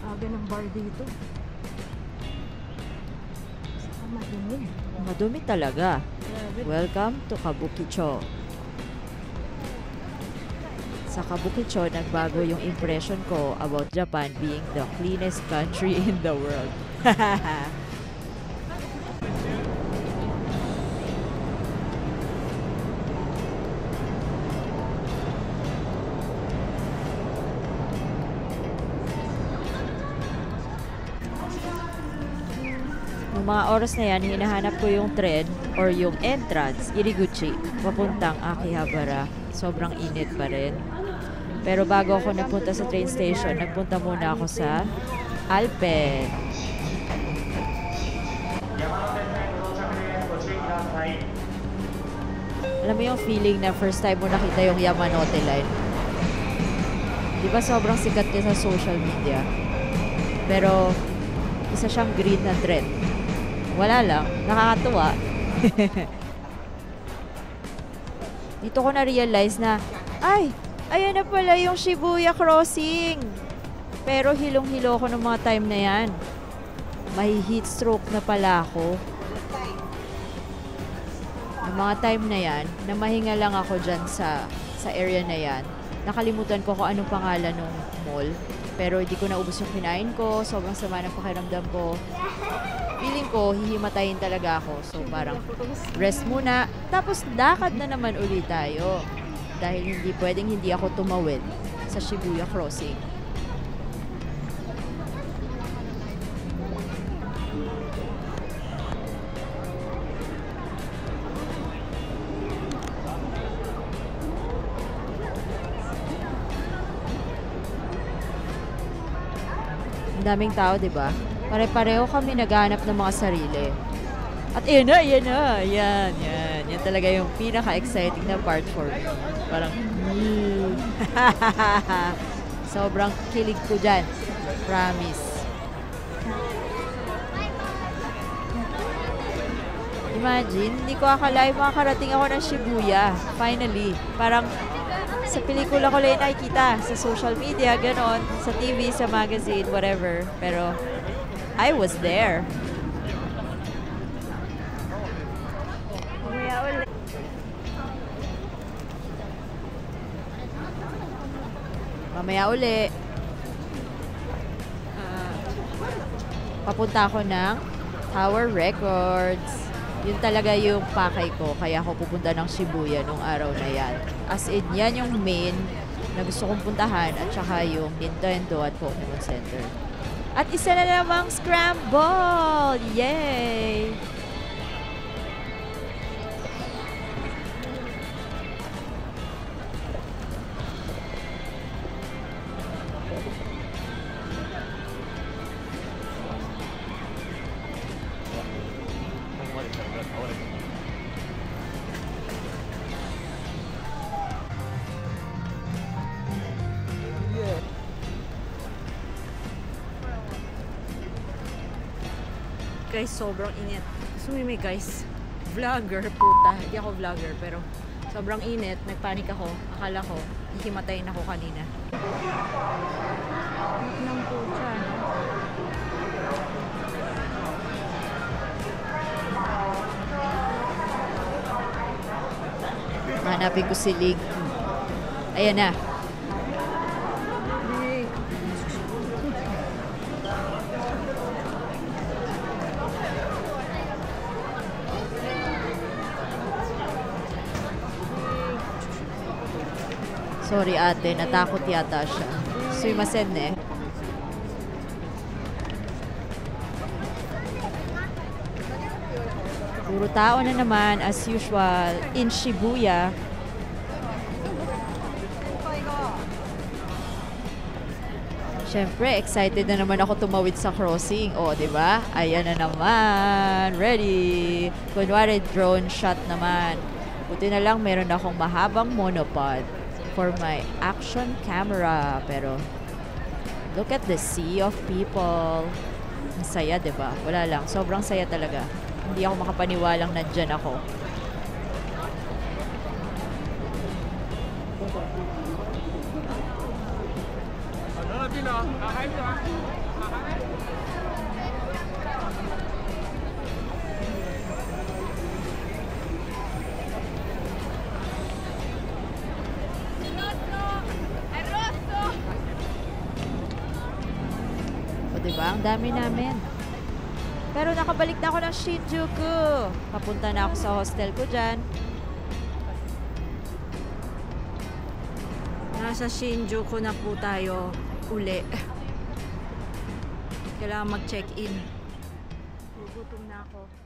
Aga ng bar dito. Saka madumi. Madumi talaga. Grabe. Welcome to Kabukicho. Sa Kabukicho, nagbago yung impression ko about Japan being the cleanest country in the world. Noong mga oras na yan, hinahanap ko yung tren or yung entrance, Iriguchi, papuntang Akihabara. Sobrang init pa rin. Pero bago ako nagpunta sa train station, nagpunta muna ako sa Alpen. Alam mo yung feeling na first time mo nakita yung Yamanote Line? Di ba sobrang sikat niya sa social media? Pero isa siyang green na tren. Wala lang, nakakatuwa. Dito ko na-realize na, ay, ayan na pala yung Shibuya Crossing. Pero hilong-hilo ko ng mga time na yan. May heat stroke na pala ako. Yung mga time na yan, namahinga lang ako dyan sa area na yan. Nakalimutan ko kung anong pangalan ng mall. Pero hindi ko naubos yung kinain ko. Sobrang sama ng pakiramdam ko. Feeling ko, hihimatayin talaga ako. So, parang rest muna. Tapos, lakad na naman ulit tayo. Dahil hindi pwedeng hindi ako tumawid sa Shibuya Crossing. Ang daming tao, di ba? Pare-pareho kami naghahanap ng mga sarili. At yan na. Yan talaga yung pinaka-exciting na part for me. Parang, sobrang kilig ko dyan. Promise. Imagine, hindi ko akalain makakarating ako ng Shibuya. Finally. Parang, sa pelikula ko lang nakikita. Sa social media, ganon. Sa TV, sa magazine, whatever. Pero, I was there. Mamaya uli. Papunta ako ng Tower Records. Yun talaga yung pakay ko. Kaya ako pupunta ng Shibuya nung araw na yan. As in, yan yung main na gusto kong puntahan at saka yung Nintendo at Pokemon Center. At isa na namang scramble! Yay! Guys, sobrang init. Sumimi guys. Vlogger, puta. Hindi ako vlogger, pero sobrang init. Nagpanik ako. Akala ko, hihimatayin ako kanina. Init ng puta, no? Hanapin ko si Lig. Ayan na. Sorry ate, natakot yata siya. Sumimasen eh. Puro tao na naman as usual in Shibuya. Siyempre, excited na naman ako tumawid sa crossing. O, di ba? Ayan na naman. Ready. Kunwari, drone shot naman. Buti na lang meron akong mahabang monopod for my action camera. Pero, look at the sea of people. Ang saya, diba? Wala lang. Sobrang saya talaga. Hindi ako makapaniwalang nandyan ako. O diba? Ang dami namin. Pero nakabalik na ako ng Shinjuku. Papunta na ako sa hostel ko dyan. Nasa Shinjuku na po tayo uli. Kailangan mag-check-in. Gugutom na ako.